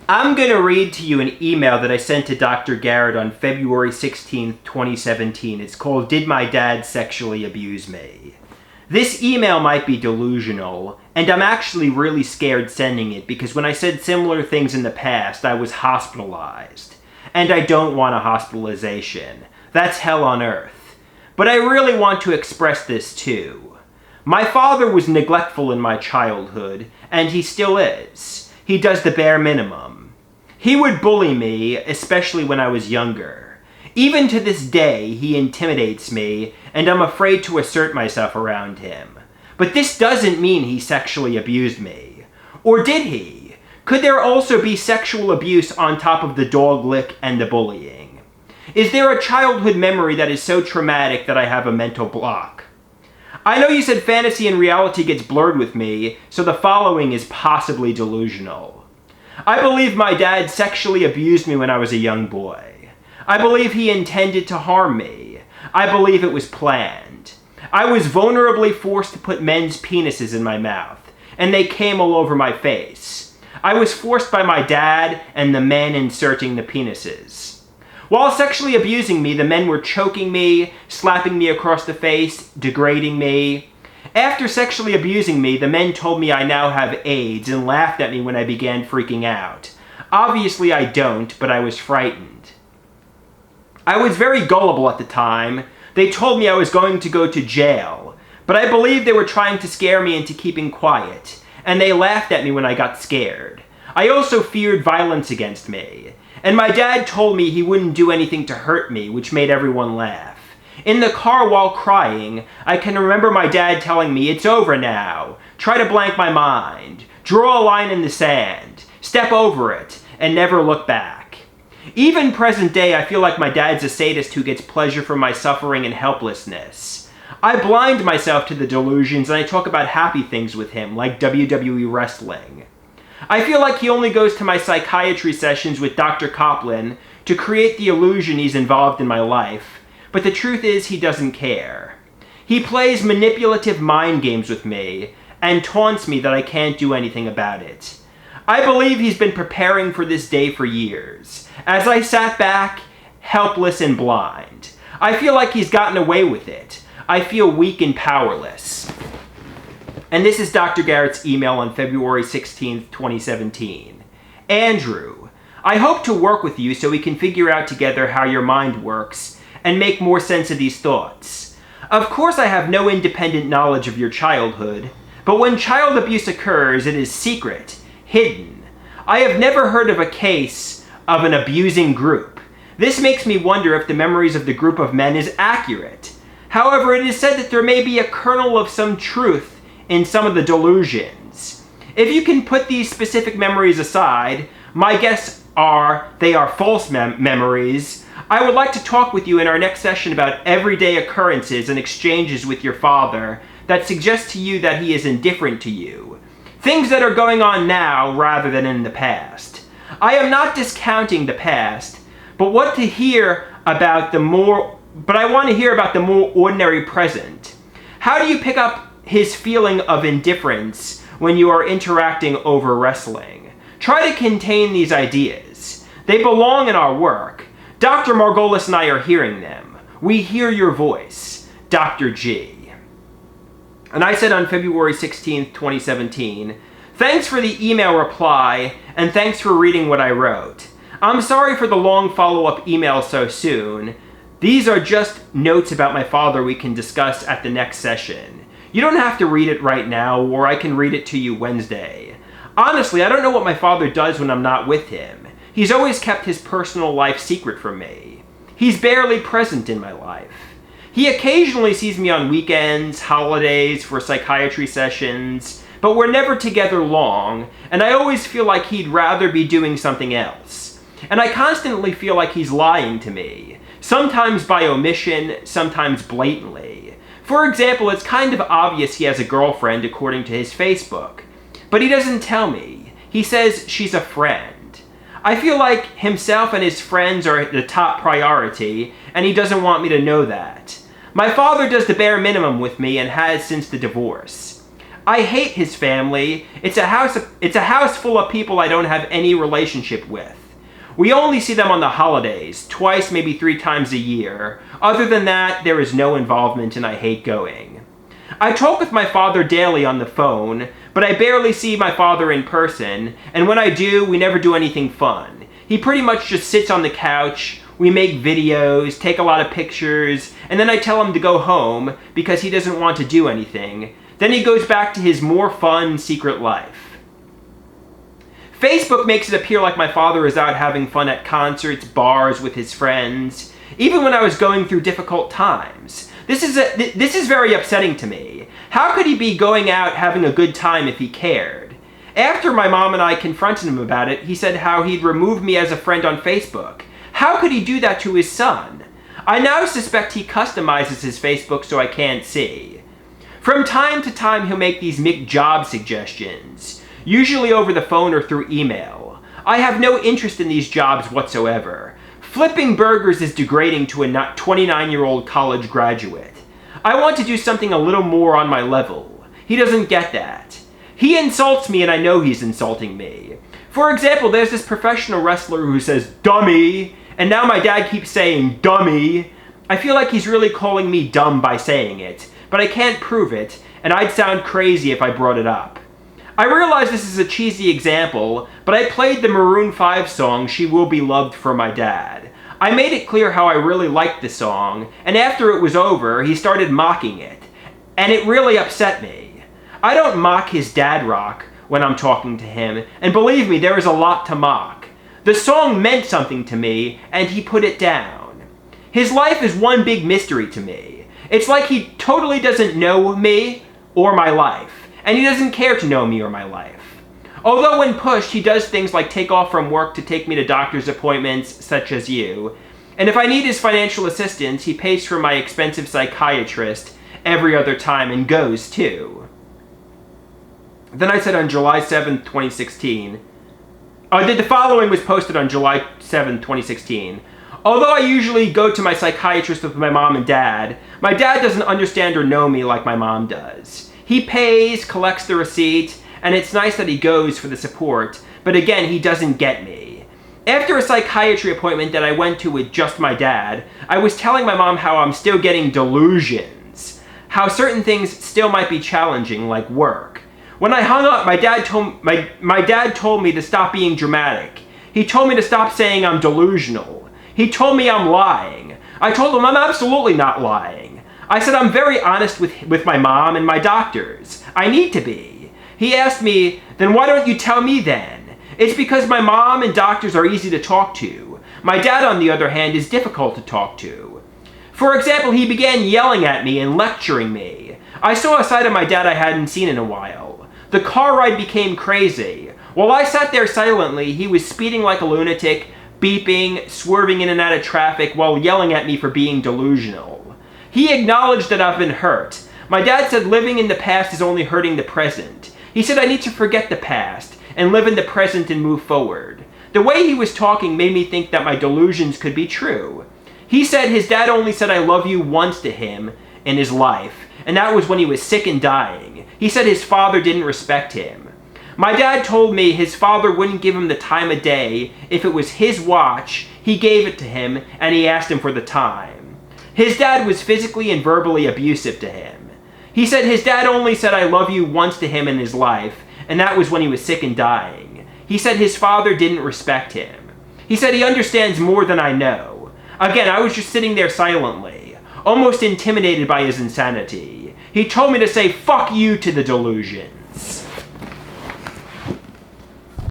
I'm going to read to you an email that I sent to Dr. Garrett on February 16th, 2017. It's called, "Did My Dad Sexually Abuse Me?" This email might be delusional, and I'm actually really scared sending it because when I said similar things in the past, I was hospitalized. And I don't want a hospitalization. That's hell on earth. But I really want to express this too. My father was neglectful in my childhood, and he still is. He does the bare minimum. He would bully me, especially when I was younger. Even to this day, he intimidates me, and I'm afraid to assert myself around him. But this doesn't mean he sexually abused me. Or did he? Could there also be sexual abuse on top of the dog lick and the bullying? Is there a childhood memory that is so traumatic that I have a mental block? I know you said fantasy and reality gets blurred with me, so the following is possibly delusional. I believe my dad sexually abused me when I was a young boy. I believe he intended to harm me. I believe it was planned. I was vulnerably forced to put men's penises in my mouth, and they came all over my face. I was forced by my dad and the men inserting the penises. While sexually abusing me, the men were choking me, slapping me across the face, degrading me. After sexually abusing me, the men told me I now have AIDS and laughed at me when I began freaking out. Obviously I don't, but I was frightened. I was very gullible at the time. They told me I was going to go to jail, but I believed they were trying to scare me into keeping quiet, and they laughed at me when I got scared. I also feared violence against me. And my dad told me he wouldn't do anything to hurt me, which made everyone laugh. In the car while crying, I can remember my dad telling me, "It's over now. Try to blank my mind. Draw a line in the sand. Step over it, and never look back." Even present day, I feel like my dad's a sadist who gets pleasure from my suffering and helplessness. I blind myself to the delusions and I talk about happy things with him, like WWE wrestling. I feel like he only goes to my psychiatry sessions with Dr. Kaplan to create the illusion he's involved in my life, but the truth is he doesn't care. He plays manipulative mind games with me and taunts me that I can't do anything about it. I believe he's been preparing for this day for years. As I sat back, helpless and blind, I feel like he's gotten away with it. I feel weak and powerless. And this is Dr. Garrett's email on February 16th, 2017. Andrew, I hope to work with you so we can figure out together how your mind works and make more sense of these thoughts. Of course, I have no independent knowledge of your childhood, but when child abuse occurs, it is secret, hidden. I have never heard of a case of an abusing group. This makes me wonder if the memories of the group of men is accurate. However, it is said that there may be a kernel of some truth in some of the delusions. If you can put these specific memories aside, my guess are they are false memories. I would like to talk with you in our next session about everyday occurrences and exchanges with your father that suggest to you that he is indifferent to you. Things that are going on now rather than in the past. I am not discounting the past, but I want to hear about the more ordinary present. How do you pick up his feeling of indifference when you are interacting over wrestling? Try to contain these ideas. They belong in our work. Dr. Margolis and I are hearing them. We hear your voice. Dr. G. And I said on February 16th, 2017, "Thanks for the email reply, and thanks for reading what I wrote. I'm sorry for the long follow-up email so soon. These are just notes about my father we can discuss at the next session. You don't have to read it right now, or I can read it to you Wednesday. Honestly, I don't know what my father does when I'm not with him. He's always kept his personal life secret from me. He's barely present in my life. He occasionally sees me on weekends, holidays, for psychiatry sessions, but we're never together long, and I always feel like he'd rather be doing something else. And I constantly feel like he's lying to me, sometimes by omission, sometimes blatantly. For example, it's kind of obvious he has a girlfriend according to his Facebook, but he doesn't tell me. He says she's a friend. I feel like himself and his friends are the top priority, and he doesn't want me to know that. My father does the bare minimum with me and has since the divorce. I hate his family. It's a house full of people I don't have any relationship with. We only see them on the holidays, twice, maybe 3 times a year. Other than that, there is no involvement and I hate going. I talk with my father daily on the phone, but I barely see my father in person, and when I do, we never do anything fun. He pretty much just sits on the couch, we make videos, take a lot of pictures, and then I tell him to go home because he doesn't want to do anything. Then he goes back to his more fun, secret life. Facebook makes it appear like my father is out having fun at concerts, bars, with his friends, even when I was going through difficult times. This is very upsetting to me. How could he be going out having a good time if he cared? After my mom and I confronted him about it, he said how he'd removed me as a friend on Facebook. How could he do that to his son? I now suspect he customizes his Facebook so I can't see. From time to time, he'll make these job suggestions, usually over the phone or through email. I have no interest in these jobs whatsoever. Flipping burgers is degrading to a 29-year-old college graduate. I want to do something a little more on my level. He doesn't get that. He insults me and I know he's insulting me. For example, there's this professional wrestler who says, "dummy," and now my dad keeps saying, "dummy." I feel like he's really calling me dumb by saying it, but I can't prove it, and I'd sound crazy if I brought it up. I realize this is a cheesy example, but I played the Maroon 5 song, "She Will Be Loved," for my dad. I made it clear how I really liked the song, and after it was over, he started mocking it, and it really upset me. I don't mock his dad rock when I'm talking to him, and believe me, there is a lot to mock. The song meant something to me, and he put it down. His life is one big mystery to me. It's like he totally doesn't know me or my life, and he doesn't care to know me or my life. Although when pushed, he does things like take off from work to take me to doctor's appointments, such as you. And if I need his financial assistance, he pays for my expensive psychiatrist every other time and goes too. Then I said on July 7th, 2016, the following was posted on July 7th, 2016. Although I usually go to my psychiatrist with my mom and dad, my dad doesn't understand or know me like my mom does. He pays, collects the receipt, and it's nice that he goes for the support, but again, he doesn't get me. After a psychiatry appointment that I went to with just my dad, I was telling my mom how I'm still getting delusions, how certain things still might be challenging, like work. When I hung up, my dad told me to stop being dramatic. He told me to stop saying I'm delusional. He told me I'm lying. I told him I'm absolutely not lying. I said I'm very honest with my mom and my doctors. I need to be. He asked me, "Then why don't you tell me then?" It's because my mom and doctors are easy to talk to. My dad, on the other hand, is difficult to talk to. For example, he began yelling at me and lecturing me. I saw a side of my dad I hadn't seen in a while. The car ride became crazy. While I sat there silently, he was speeding like a lunatic, beeping, swerving in and out of traffic while yelling at me for being delusional. He acknowledged that I've been hurt. My dad said living in the past is only hurting the present. He said I need to forget the past and live in the present and move forward. The way he was talking made me think that my delusions could be true. He said his dad only said "I love you" once to him in his life, and that was when he was sick and dying. He said his father didn't respect him. My dad told me his father wouldn't give him the time of day. If it was his watch, he gave it to him and he asked him for the time. His dad was physically and verbally abusive to him. He said his dad only said "I love you" once to him in his life, and that was when he was sick and dying. He said his father didn't respect him. He said he understands more than I know. Again, I was just sitting there silently, almost intimidated by his insanity. He told me to say "fuck you" to the delusion.